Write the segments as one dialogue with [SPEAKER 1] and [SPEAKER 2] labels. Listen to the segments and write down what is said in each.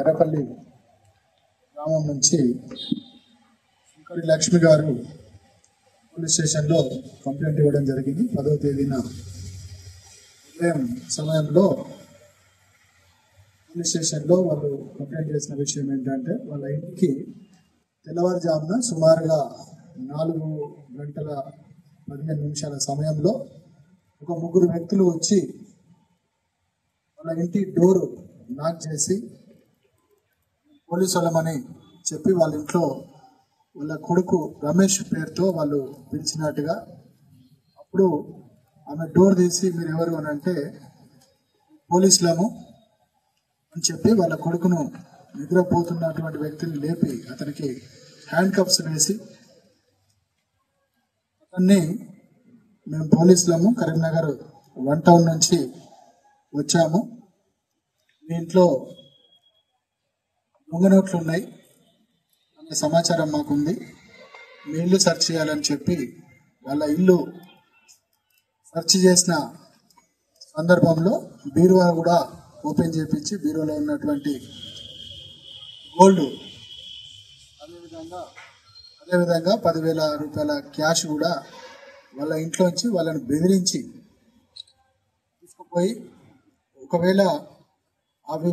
[SPEAKER 1] ఎర్రపల్లి గ్రామం నుంచి సుంకరి లక్ష్మి గారు పోలీస్ స్టేషన్లో కంప్లైంట్ ఇవ్వడం జరిగింది. 10వ తేదీన ఉదయం సమయంలో పోలీస్ స్టేషన్లో వాళ్ళు కంప్లైంట్ చేసిన విషయం ఏంటంటే, వాళ్ళ ఇంటికి తెల్లవారుజామున సుమారుగా 4:15 సమయంలో ఒక ముగ్గురు వ్యక్తులు వచ్చి వాళ్ళ ఇంటి డోరు నాక్ చేసి పోలీసు వాళ్ళమని చెప్పి వాళ్ళ ఇంట్లో వాళ్ళ కొడుకు రమేష్ పేరుతో వాళ్ళు పిలిచినట్టుగా, అప్పుడు ఆమె డోర్ తీసి మీరు ఎవరు అని అంటే పోలీసులము అని చెప్పి వాళ్ళ కొడుకును నిద్రపోతున్నటువంటి వ్యక్తిని లేపి అతనికి హ్యాండ్ కప్స్ వేసి అతన్ని మేము పోలీసులము కరీంనగర్ 1 టౌన్ నుంచి వచ్చాము, మీ ఇంట్లో దొంగ నోట్లు ఉన్నాయి అనే సమాచారం మాకుంది, మీ ఇల్లు సెర్చ్ చేయాలని చెప్పి వాళ్ళ ఇల్లు సెర్చ్ చేసిన సందర్భంలో బీరువా కూడా ఓపెన్ చేయించి బీరువాలో ఉన్నటువంటి గోల్డ్ అదేవిధంగా 10,000 రూపాయల క్యాష్ కూడా వాళ్ళ ఇంట్లోంచి వాళ్ళని బెదిరించి తీసుకుపోయి, ఒకవేళ అవి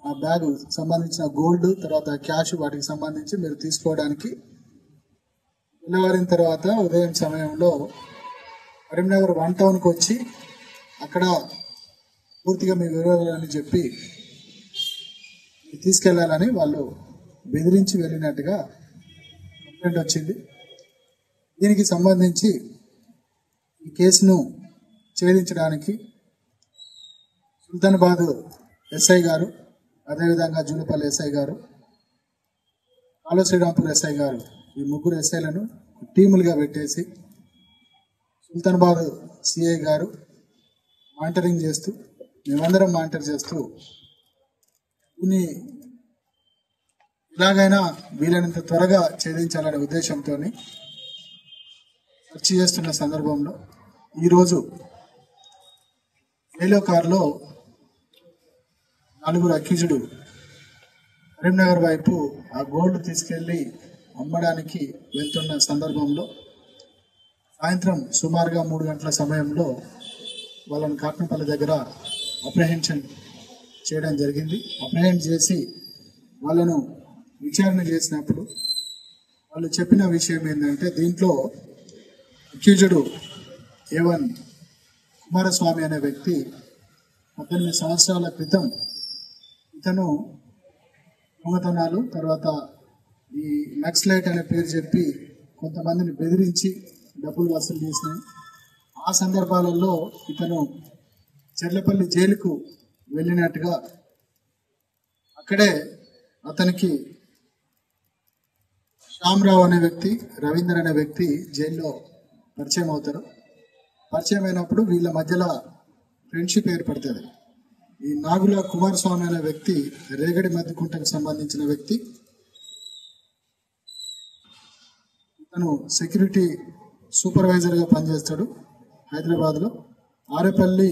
[SPEAKER 1] ఆ బ్యాగ్ సంబంధించిన గోల్డ్ తర్వాత క్యాష్ వాటికి సంబంధించి మీరు తీసుకోవడానికి తెల్లవారిన తర్వాత ఉదయం సమయంలో కరీంనగర్ 1 టౌన్కి వచ్చి అక్కడ పూర్తిగా మీ వివరాలని చెప్పి తీసుకెళ్లాలని వాళ్ళు బెదిరించి వెళ్ళినట్టుగా కంప్లైంట్ వచ్చింది. దీనికి సంబంధించి ఈ కేసును ఛేదించడానికి సుల్తానాబాద్ ఎస్ఐ గారు, అదేవిధంగా జూలపల్లి ఎస్ఐ గారు, శ్రీరాంపూర్ ఎస్ఐ గారు, ఈ ముగ్గురు ఎస్ఐలను టీములుగా పెట్టేసి సుల్తానాబాద్ సిఐ గారు మానిటరింగ్ చేస్తూ మేమందరం మానిటర్ చేస్తూ దీన్ని ఎలాగైనా వీలైనంత త్వరగా ఛేదించాలనే ఉద్దేశంతో సెర్చ్ చేస్తున్న సందర్భంలో ఈరోజు ఏలో కారులో 4 అక్యూజ్డ్ కరీంనగర్ వైపు ఆ గోల్డ్ తీసుకెళ్లి అమ్మడానికి వెళ్తున్న సందర్భంలో సాయంత్రం సుమారుగా 3 గంటల సమయంలో వాళ్ళని కాట్నపల్లి దగ్గర అప్రహెన్షన్ చేయడం జరిగింది. అప్రహెండ్ చేసి వాళ్ళను విచారణ చేసినప్పుడు వాళ్ళు చెప్పిన విషయం ఏంటంటే, దీంట్లో అక్యూజ్డ్ A1 కుమారస్వామి అనే వ్యక్తి 18 సంవత్సరాల క్రితం ఇతను దొంగతనాలు తర్వాత ఈ నక్సలైట్ అనే పేరు చెప్పి కొంతమందిని బెదిరించి డబ్బులు వసూలు చేసినాయి. ఆ సందర్భాలలో ఇతను చెర్లపల్లి జైలుకు వెళ్ళినట్టుగా, అక్కడే అతనికి శ్యామరావు అనే వ్యక్తి, రవీందర్ అనే వ్యక్తి జైల్లో పరిచయం అవుతారు. పరిచయం అయినప్పుడు వీళ్ళ మధ్యలో ఫ్రెండ్షిప్ ఏర్పడుతుంది. ఈ నాగుల కుమారస్వామి అనే వ్యక్తి రేగడి మధ్యకుంటకు సంబంధించిన వ్యక్తి. ఇతను సెక్యూరిటీ సూపర్వైజర్గా పనిచేస్తాడు హైదరాబాద్లో. ఆరేపల్లి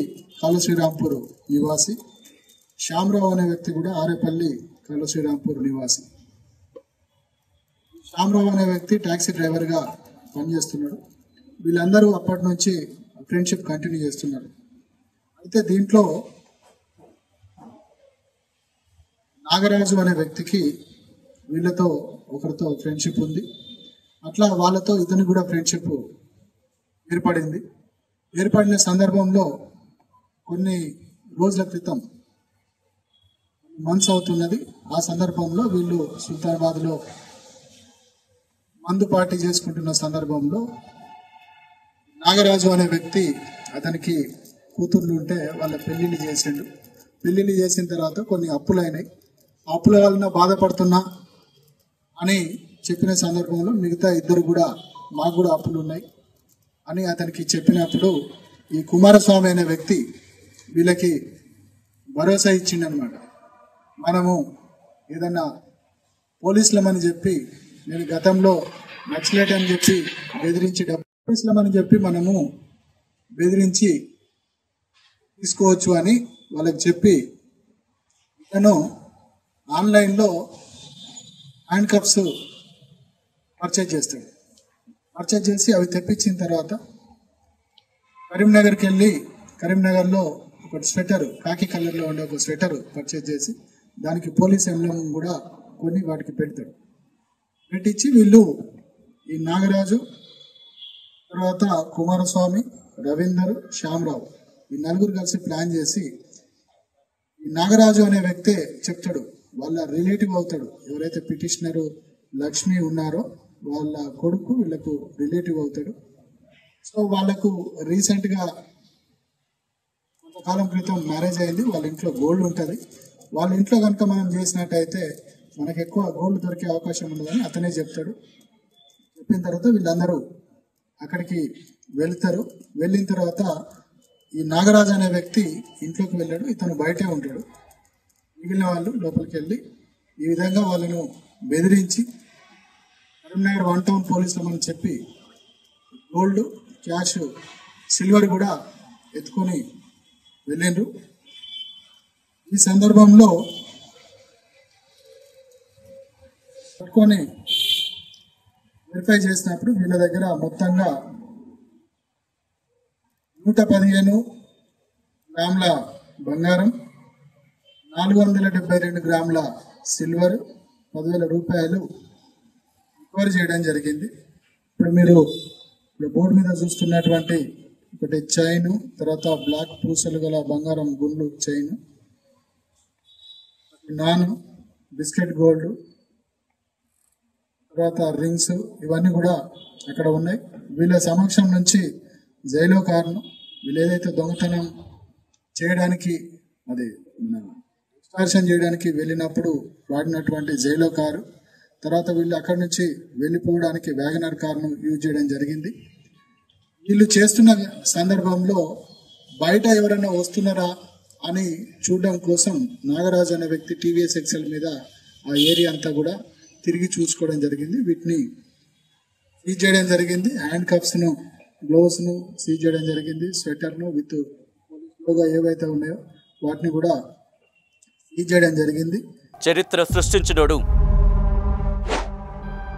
[SPEAKER 1] శ్రీరాంపూర్ నివాసి. శ్యామరావు అనే వ్యక్తి కూడా ఆరేపల్లి శ్రీరాంపూర్ నివాసి. శ్యామరావు అనే వ్యక్తి ట్యాక్సీ డ్రైవర్గా పనిచేస్తున్నాడు. వీళ్ళందరూ అప్పటి నుంచి ఫ్రెండ్షిప్ కంటిన్యూ చేస్తున్నారు. అయితే దీంట్లో నాగరాజు అనే వ్యక్తికి వీళ్ళతో ఒకరితో ఫ్రెండ్షిప్ ఉంది. అట్లా వాళ్ళతో ఇతను కూడా ఫ్రెండ్షిప్ ఏర్పడింది. ఏర్పడిన సందర్భంలో కొన్ని రోజుల క్రితం, మంత్స్ అవుతున్నది, ఆ సందర్భంలో వీళ్ళు సుల్తానాబాద్లో మందు పార్టీ చేసుకుంటున్న సందర్భంలో నాగరాజు అనే వ్యక్తి అతనికి కూతుర్లు ఉంటే వాళ్ళ పెళ్లిళ్ళు చేసిండు. పెళ్లిళ్ళు చేసిన తర్వాత కొన్ని అప్పులైనాయి. అప్పుల వలన బాధపడుతున్నా అని చెప్పిన సందర్భంలో మిగతా ఇద్దరు కూడా మాకు కూడా అప్పులు ఉన్నాయి అని అతనికి చెప్పినప్పుడు ఈ కుమారస్వామి అనే వ్యక్తి వీళ్ళకి భరోసా ఇచ్చిండనమాట. మనము ఏదన్నా పోలీసులమని చెప్పి, నేను గతంలో నక్సలైట్ అని చెప్పి బెదిరించి పోలీసులమని చెప్పి మనము బెదిరించి తీసుకోవచ్చు అని వాళ్ళకి చెప్పి ఇతను ఆన్లైన్లో హ్యాండ్ కప్స్ పర్చేజ్ చేస్తాడు. పర్చేజ్ చేసి అవి తెప్పించిన తర్వాత కరీంనగర్కి వెళ్ళి కరీంనగర్లో ఒక స్వెటర్ కాకి కలర్లో ఉండే ఒక స్వెటర్ పర్చేజ్ చేసి దానికి పోలీస్ ఎంబ్లం కూడా కొన్ని వాటికి పెడతాడు. పెట్టించి వీళ్ళు ఈ నాగరాజు తర్వాత కుమారస్వామి, రవీందర్, శ్యామరావు ఈ నలుగురు కలిసి ప్లాన్ చేసి ఈ నాగరాజు అనే వ్యక్తే చెప్తాడు, వాళ్ళ రిలేటివ్ అవుతాడు. ఎవరైతే పిటిషనరు లక్ష్మి ఉన్నారో వాళ్ళ కొడుకు వీళ్ళకు రిలేటివ్ అవుతాడు. సో వాళ్ళకు రీసెంట్గా కొంతకాలం క్రితం మ్యారేజ్ అయింది. వాళ్ళ ఇంట్లో గోల్డ్ ఉంటుంది. వాళ్ళ ఇంట్లో కనుక మనం చేసినట్టయితే మనకు ఎక్కువ గోల్డ్ దొరికే అవకాశం ఉండదని అతనే చెప్తాడు. చెప్పిన తర్వాత వీళ్ళందరూ అక్కడికి వెళ్తారు. వెళ్ళిన తర్వాత ఈ నాగరాజు అనే వ్యక్తి ఇంట్లోకి వెళ్ళాడు, ఇతను బయటే ఉంటాడు. మిగిలిన వాళ్ళు లోపలికి వెళ్ళి ఈ విధంగా వాళ్ళను బెదిరించి కరీంనగర్ 1 టౌన్ పోలీసులు అని చెప్పి గోల్డ్, క్యాష్, సిల్వర్ కూడా ఎత్తుకొని వెళ్ళిండ్రు. ఈ సందర్భంలో పట్టుకొని వెరిఫై చేసినప్పుడు వీళ్ళ దగ్గర మొత్తంగా 115 గ్రాముల బంగారం, 472 గ్రాముల సిల్వర్, 10,000 రూపాయలు రికవర్ చేయడం జరిగింది. ఇప్పుడు మీరు బోర్డు మీద చూస్తున్నటువంటి ఒకటి చైన్, తర్వాత బ్లాక్ పూసలు గల బంగారం గుండ్లు చైన్, నాన్ బిస్కెట్ గోల్డ్, తర్వాత రింగ్స్, ఇవన్నీ కూడా అక్కడ ఉన్నాయి. వీళ్ళ సమక్షం నుంచి జైలో కారును వీళ్ళు ఏదైతే దొంగతనం చేయడానికి అది ఎక్స్ట్రాక్షన్ చేయడానికి వెళ్ళినప్పుడు వాడినటువంటి జైలో కారు, తర్వాత వీళ్ళు అక్కడి నుంచి వెళ్ళిపోవడానికి వ్యాగనర్ కారును యూజ్ చేయడం జరిగింది. వీళ్ళు చేస్తున్న సందర్భంలో బయట ఎవరైనా వస్తున్నారా అని చూడడం కోసం నాగరాజు అనే వ్యక్తి టీవీఎస్ ఎక్సెల్ మీద ఆ ఏరియా అంతా కూడా తిరిగి చూసుకోవడం జరిగింది. వీటిని సీజ్ చేయడం జరిగింది. హ్యాండ్ కప్స్ను, గ్లోవ్స్ను సీజ్ చేయడం జరిగింది. స్వెటర్ను విత్ లోగా ఏవైతే ఉన్నాయో వాటిని కూడా సీజ్ చేయడం జరిగింది.
[SPEAKER 2] చరిత్ర సృష్టించినోడు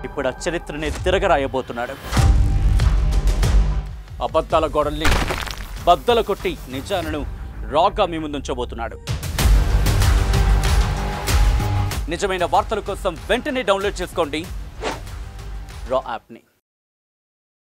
[SPEAKER 2] ఇప్పుడు ఆ చరిత్రని తిరగరాయబోతున్నాడు. అబద్ధాల గోడల్ని బద్దలు కొట్టి నిజాలను రాగా మీ ముందుంచబోతున్నాడు. నిజమైన వార్తల కోసం వెంటనే డౌన్లోడ్ చేసుకోండి రా యాప్ని.